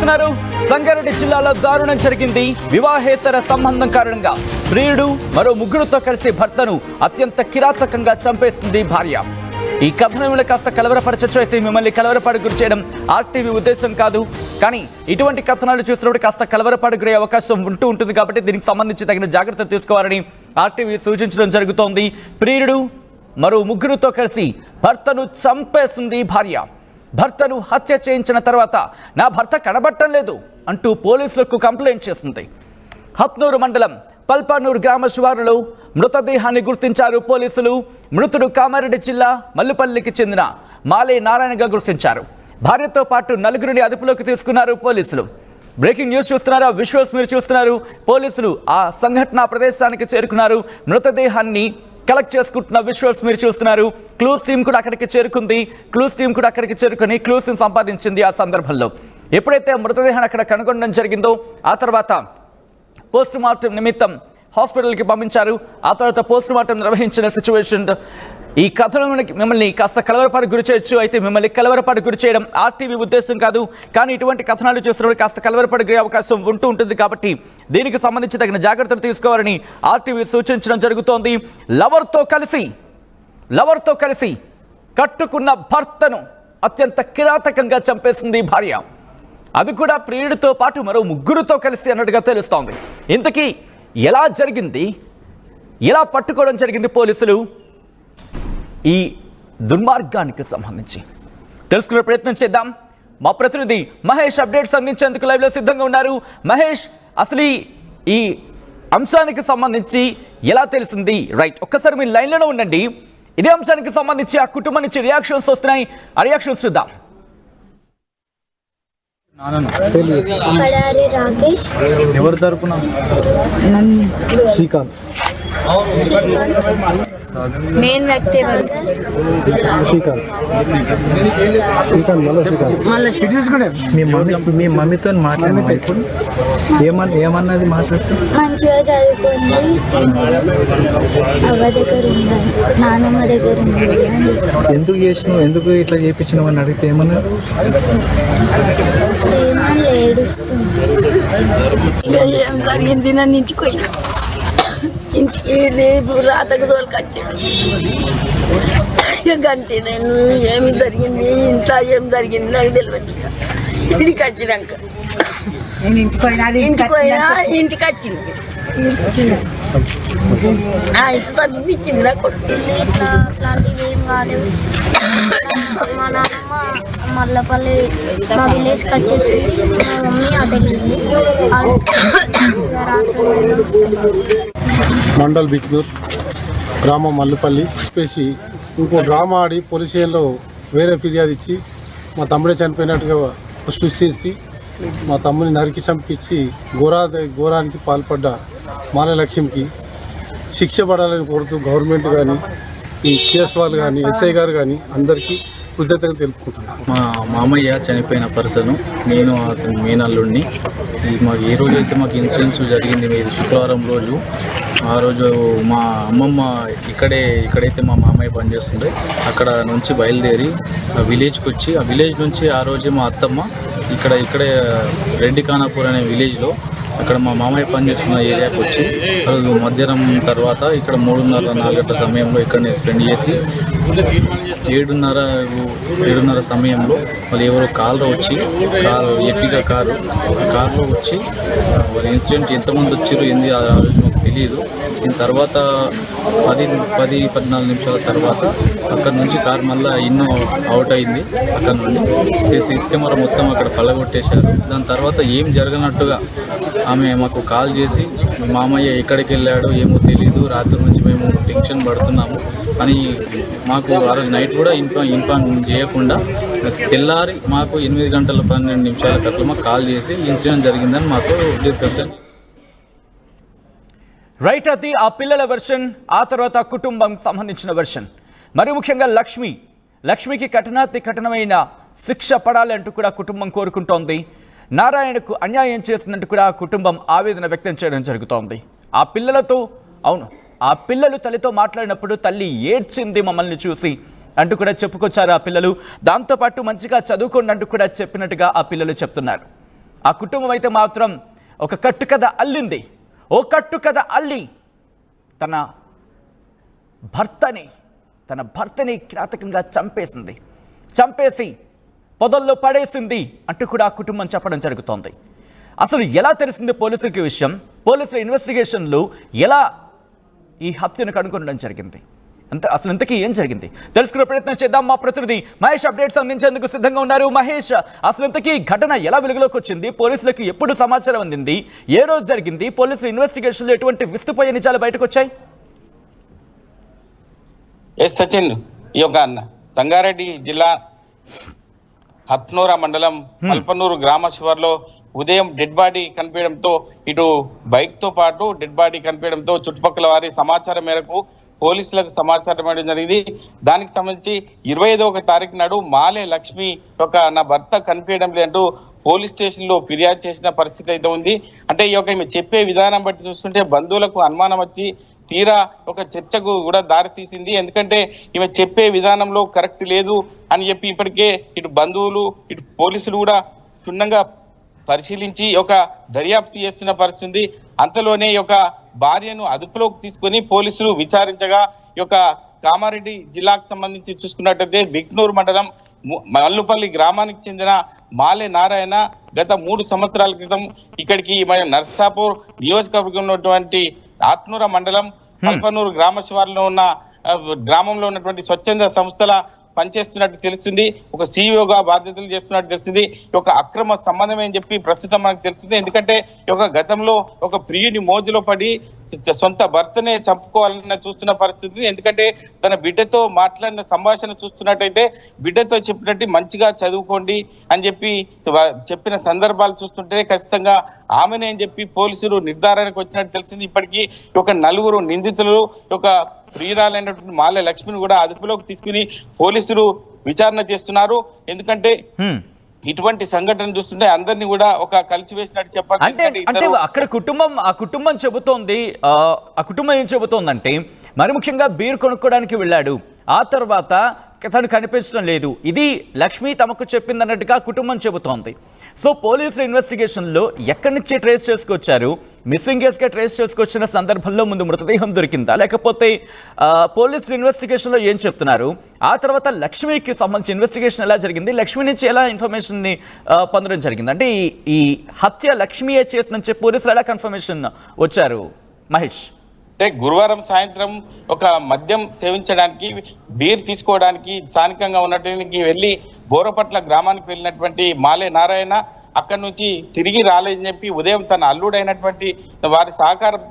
చూస్తున్నారు. సంగారెడ్డి జిల్లాలో దారుణం జరిగింది. వివాహేతర సంబంధం కారణంగా ప్రియుడు మరో ముగ్గురుతో కలిసి భర్తను అత్యంత కిరాతకంగా చంపేసింది భార్య. ఈ కథనంలో కాస్త కలవరపరచచ్చు. అయితే మిమ్మల్ని కలవరపాటు గురి చేయడం ఆర్టీవీ ఉద్దేశం కాదు. కానీ ఇటువంటి కథనాలు చూసినప్పుడు కాస్త కలవరపాటు గురే అవకాశం ఉంటుంది. కాబట్టి దీనికి సంబంధించి తగిన జాగ్రత్తలు తీసుకోవాలని ఆర్టీవీ సూచించడం జరుగుతోంది. ప్రియుడు మరో ముగ్గురుతో కలిసి భర్తను చంపేసింది భార్య. భర్తను హత్య చేయించిన తర్వాత నా భర్త కనబట్టం లేదు అంటూ పోలీసులకు కంప్లైంట్ చేసింది. హత్నూరు మండలం పల్పానూరు గ్రామ శివారులో మృతదేహాన్ని గుర్తించారు పోలీసులు. మృతుడు కామారెడ్డి జిల్లా మల్లుపల్లికి చెందిన మాలే నారాయణగా గుర్తించారు. భార్యతో పాటు నలుగురిని అదుపులోకి తీసుకున్నారు పోలీసులు. బ్రేకింగ్ న్యూస్ చూస్తున్నారు, విజువల్స్ మీరు చూస్తున్నారు. పోలీసులు ఆ సంఘటన ప్రదేశానికి చేరుకున్నారు. మృతదేహాన్ని కలెక్ట్ చేసుకుంటున్న విజువల్స్ మీరు చూస్తున్నారు. క్లూస్ టీం కూడా అక్కడికి చేరుకుని క్లూస్ ని సంపాదించింది. ఆ సందర్భంలో ఎప్పుడైతే మృతదేహాన్ని అక్కడ కనుగొనడం జరిగిందో ఆ తర్వాత పోస్ట్ మార్టం నిమిత్తం హాస్పిటల్కి పంపించారు. ఆ తర్వాత పోస్ట్ మార్టం నిర్వహించిన సిచ్యువేషన్. ఈ కథలో మిమ్మల్ని కాస్త కలవరపాటు గురి చేయొచ్చు. అయితే మిమ్మల్ని కలవరపాటు గురి చేయడం ఆర్టీవీ ఉద్దేశం కాదు. కానీ ఇటువంటి కథనాలు చూసినప్పుడు కాస్త కలవరపాటు గురే అవకాశం ఉంటుంది. కాబట్టి దీనికి సంబంధించి తగిన జాగ్రత్తలు తీసుకోవాలని ఆర్టీవీ సూచించడం జరుగుతోంది. లవర్తో కలిసి కట్టుకున్న భర్తను అత్యంత కిరాతకంగా చంపేసింది భార్య. అది కూడా ప్రియుడితో పాటు మరో ముగ్గురుతో కలిసి అన్నట్టుగా తెలుస్తోంది. ఇంతకీ ఎలా జరిగింది, ఎలా పట్టుకోవడం జరిగింది పోలీసులు, ఈ దుర్మార్గానికి సంబంధించి తెలుసుకునే ప్రయత్నం చేద్దాం. మా ప్రతినిధి మహేష్ అప్డేట్స్ అందించేందుకు లైవ్లో సిద్ధంగా ఉన్నారు. మహేష్, అసలు ఈ అంశానికి సంబంధించి ఎలా తెలిసింది? రైట్, ఒక్కసారి మీరు లైన్లోనే ఉండండి. ఇదే అంశానికి సంబంధించి ఆ కుటుంబం నుంచి రియాక్షన్స్ వస్తున్నాయి. ఆ రియాక్షన్స్ చూద్దాం. రాకేష్ ఎవరి తరపున? శ్రీకాంత్. మెయిన్ వ్యక్తి మీ మమ్మీతో మాట్లాడిన ఇప్పుడు ఏమన్నది? మాట్లాడుతూ మంచిగా చదువుకొని అవ్వ దగ్గర ఉన్నారు, నాన్నమ్మ దగ్గర ఉన్నారు. ఎందుకు చేసినావు, ఎందుకు ఇట్లా చేయించినావు అని అడిగితే ఏమన్నా? జరిగింది నన్ను ఇంటికి పోయి ఇంటికి రేపు రాతకు తోలుకొచ్చాడు. గంటే నేను ఏమి జరిగింది, ఇంట్లో ఏం జరిగింది నాకు తెలియదు. ఇంటికి వచ్చినాక ఇంటికి వచ్చింది ఇంత తప్పించింది నాకు. అట్లాంటివి ఏం కాలేవు. మా నాన్నమ్మ మల్లపల్లి మా విలేజ్కి వచ్చేసింది. మా మమ్మీ అటు వెళ్ళింది. మండల్ బిక్నూర్ గ్రామం మల్లుపల్లి చెప్పేసి ఇంకో డ్రామా ఆడి పోలీస్ స్టేషన్లో వేరే ఫిర్యాదు ఇచ్చి మా తమ్ముడే చనిపోయినట్టుగా సృష్టించి మా తమ్ముని నరికి చంపించి ఘోరానికి పాల్పడ్డ మాల లక్ష్మికి శిక్ష పడాలని కోరుతూ గవర్నమెంట్ కానీ, ఈ కేసు వాళ్ళు కానీ, ఎస్ఐ గారు కానీ అందరికీ కృతజ్ఞతలు తెలుపుకుంటున్నాను. మా మామయ్య చనిపోయిన పర్సన్, నేను అతని మేనల్లుడిని. మాకు ఏ రోజైతే మాకు ఇన్సిడెంట్స్ జరిగింది, మీరు శుక్రవారం రోజు, ఆ రోజు మా అమ్మమ్మ ఇక్కడైతే మా మామయ్య పనిచేస్తుంది అక్కడ నుంచి బయలుదేరి ఆ విలేజ్కి వచ్చి, ఆ విలేజ్ నుంచి ఆ రోజు మా అత్తమ్మ ఇక్కడే రెడ్డి ఖానాపూర్ అనే విలేజ్లో అక్కడ మా మామయ్య పనిచేస్తున్న ఏరియాకి వచ్చి రోజు మధ్యాహ్నం తర్వాత ఇక్కడ 3:30-4 గంటల సమయంలో ఇక్కడనే స్పెండ్ చేసి 7:30 సమయంలో వాళ్ళు ఎవరో కారులో వచ్చి ఎట్టిగా కారులో వచ్చి వాళ్ళ ఇన్సిడెంట్ ఎంతమంది వచ్చారు ఏంది ఆ రోజు మాకు తెలియదు. దీని తర్వాత 10-14 నిమిషాల తర్వాత అక్కడ నుంచి కారు మళ్ళీ ఇన్నో అవుట్ అయింది. అక్కడ నుండి సీసీ కెమెరా మొత్తం అక్కడ పల్లగొట్టేశారు. దాని తర్వాత ఏం జరగనట్టుగా ఆమె మాకు కాల్ చేసి మీ మామయ్య ఎక్కడికి వెళ్ళాడో ఏమో తెలియదు, రాత్రి నుంచి మేము టెన్షన్ పడుతున్నాము అని మాకు ఆ రోజు నైట్ కూడా ఇన్ఫార్మ్ చేయకుండా తెల్లారి మాకు 8:12 అట్లా మాకు కాల్ చేసి ఇన్సిడెంట్ జరిగిందని మాకు డిస్కషన్. రైట్, అది ఆ పిల్లల వెర్షన్. ఆ తర్వాత కుటుంబం సంబంధించిన వెర్షన్. మరి ముఖ్యంగా లక్ష్మికి కఠినమైన శిక్ష పడాలంటూ కూడా కుటుంబం కోరుకుంటోంది. నారాయణకు అన్యాయం చేసినట్టు కూడా కుటుంబం ఆవేదన వ్యక్తం చేయడం జరుగుతోంది. ఆ పిల్లలు తల్లితో మాట్లాడినప్పుడు తల్లి ఏడ్చింది మమ్మల్ని చూసి అంటూ కూడా చెప్పుకొచ్చారు ఆ పిల్లలు. దాంతోపాటు మంచిగా చదువుకోండి అంటూ కూడా చెప్పినట్టుగా ఆ పిల్లలు చెప్తున్నారు. ఆ కుటుంబం అయితే మాత్రం ఒక కట్టుకథ అల్లింది. ఓ కట్టుకథ అల్లి తన భర్తని కిరాతకంగా చంపేసి పొదల్లో పడేసింది అంటూ కూడా ఆ కుటుంబం చెప్పడం జరుగుతోంది. అసలు ఎలా తెలిసింది పోలీసులకి విషయం? పోలీసుల ఇన్వెస్టిగేషన్లు ఎలా ఈ హత్యను కనుగొనడం జరిగింది? అసలు ఇంతకీ ఏం జరిగింది తెలుసుకునే ప్రయత్నం చేద్దాం. మా ప్రతినిధి మహేష్ అప్డేట్స్ అందించేందుకు సిద్ధంగా ఉన్నారు. మహేష్, అసలు ఇంతకీ ఘటన ఎలా వెలుగులోకి వచ్చింది? పోలీసులకు ఎప్పుడు సమాచారం అందింది? ఏ రోజు జరిగింది? పోలీసుల ఇన్వెస్టిగేషన్లో ఎటువంటి విస్తుపోయే నిజాలు బయటకు వచ్చాయి? సచిన్, ఈ యొక్క సంగారెడ్డి జిల్లా హత్నూర మండలం మల్పనూరు గ్రామ శివార్లో ఉదయం డెడ్ బాడీ కనిపించడంతో ఇటు బైక్ తో పాటు డెడ్ బాడీ కనిపించడంతో చుట్టుపక్కల వారి సమాచారం మేరకు పోలీసులకు సమాచారం ఇవ్వడం జరిగింది. దానికి సంబంధించి 25వ తారీఖు నాడు మాలే లక్ష్మి నా భర్త కనిపించడం లేదంటూ పోలీస్ స్టేషన్ లో ఫిర్యాదు చేసిన పరిస్థితి అయితే ఉంది. అంటే ఈ యొక్క చెప్పే విధానం బట్టి చూస్తుంటే బంధువులకు అనుమానం వచ్చి తీరా ఒక చర్చకు కూడా దారి తీసింది. ఎందుకంటే ఈమె చెప్పే విధానంలో కరెక్ట్ లేదు అని చెప్పి ఇప్పటికే ఇటు బంధువులు ఇటు పోలీసులు కూడా క్షుణ్ణంగా పరిశీలించి ఒక దర్యాప్తు చేస్తున్న పరిస్థితి. అంతలోనే ఈ యొక్క భార్యను అదుపులోకి తీసుకొని పోలీసులు విచారించగా ఈ యొక్క కామారెడ్డి జిల్లాకు సంబంధించి చూసుకున్నట్టయితే బిగ్నూరు మండలం మల్లుపల్లి గ్రామానికి చెందిన మాలే నారాయణ గత 3 సంవత్సరాల క్రితం ఇక్కడికి నర్సాపూర్ నియోజకవర్గంలో ఉన్నటువంటి ఆత్నూర మండలం మల్పనూరు గ్రామ శివారులో ఉన్న గ్రామంలో ఉన్నటువంటి స్వచ్ఛంద సంస్థల పనిచేస్తున్నట్టు తెలుస్తుంది. ఒక సీఈఓగా బాధ్యతలు చేస్తున్నట్టు తెలుస్తుంది. ఒక అక్రమ సంబంధం అని చెప్పి ప్రస్తుతం మనకు తెలుస్తుంది. ఎందుకంటే ఒక గతంలో ఒక ప్రియుని మోజులో పడి సొంత భర్తనే చంపుకోవాలని చూస్తున్న పరిస్థితి. ఎందుకంటే తన బిడ్డతో మాట్లాడిన సంభాషణ చూస్తున్నట్టయితే బిడ్డతో చెప్పినట్టు మంచిగా చదువుకోండి అని చెప్పిన సందర్భాలు చూస్తుంటే ఖచ్చితంగా ఆమెనే అని చెప్పి పోలీసులు నిర్ధారణకు వచ్చినట్టు తెలిసింది. ఇప్పటికీ ఒక 4 నిందితులు ఒక ప్రియురాలైనటువంటి మాలే లక్ష్మిని కూడా అదుపులోకి తీసుకుని పోలీసులు విచారణ చేస్తున్నారు. ఎందుకంటే ఇటువంటి సంఘటన చూస్తుంటే అందరినీ కూడా ఒక కలిసివేసినట్టు చెప్పాలి. అంటే అక్కడ ఆ కుటుంబం చెబుతోంది, ఆ కుటుంబం ఏం చెబుతోందంటే మరి ముఖ్యంగా బీర్ కొనుక్కోవడానికి వెళ్ళాడు, ఆ తర్వాత తను కనిపించడం లేదు, ఇది లక్ష్మి తమకు చెప్పిందన్నట్టుగా కుటుంబం చెబుతోంది. సో పోలీసుల ఇన్వెస్టిగేషన్లో ఎక్కడి నుంచి ట్రేస్ చేసుకొచ్చారు? మిస్సింగ్ కేసుగా ట్రేస్ చేసుకొచ్చిన సందర్భంలో ముందు మృతదేహం దొరికిందా, లేకపోతే పోలీసుల ఇన్వెస్టిగేషన్లో ఏం చెప్తున్నారు? ఆ తర్వాత లక్ష్మికి సంబంధించి ఇన్వెస్టిగేషన్ ఎలా జరిగింది? లక్ష్మి నుంచి ఎలా ఇన్ఫర్మేషన్ని పొందడం జరిగింది? అంటే ఈ హత్య లక్ష్మియే చేసినని పోలీసులు ఎలా కన్ఫర్మేషన్ వచ్చారు మహేష్? అంటే గురువారం సాయంత్రం ఒక మద్యం సేవించడానికి బీర్ తీసుకోవడానికి స్థానికంగా ఉన్నటువంటి వెళ్ళి బోరపట్ల గ్రామానికి వెళ్ళినటువంటి మాలే నారాయణ అక్కడి నుంచి తిరిగి రాలేదని చెప్పి ఉదయం తన అల్లుడైనటువంటి వారి సహకారంతో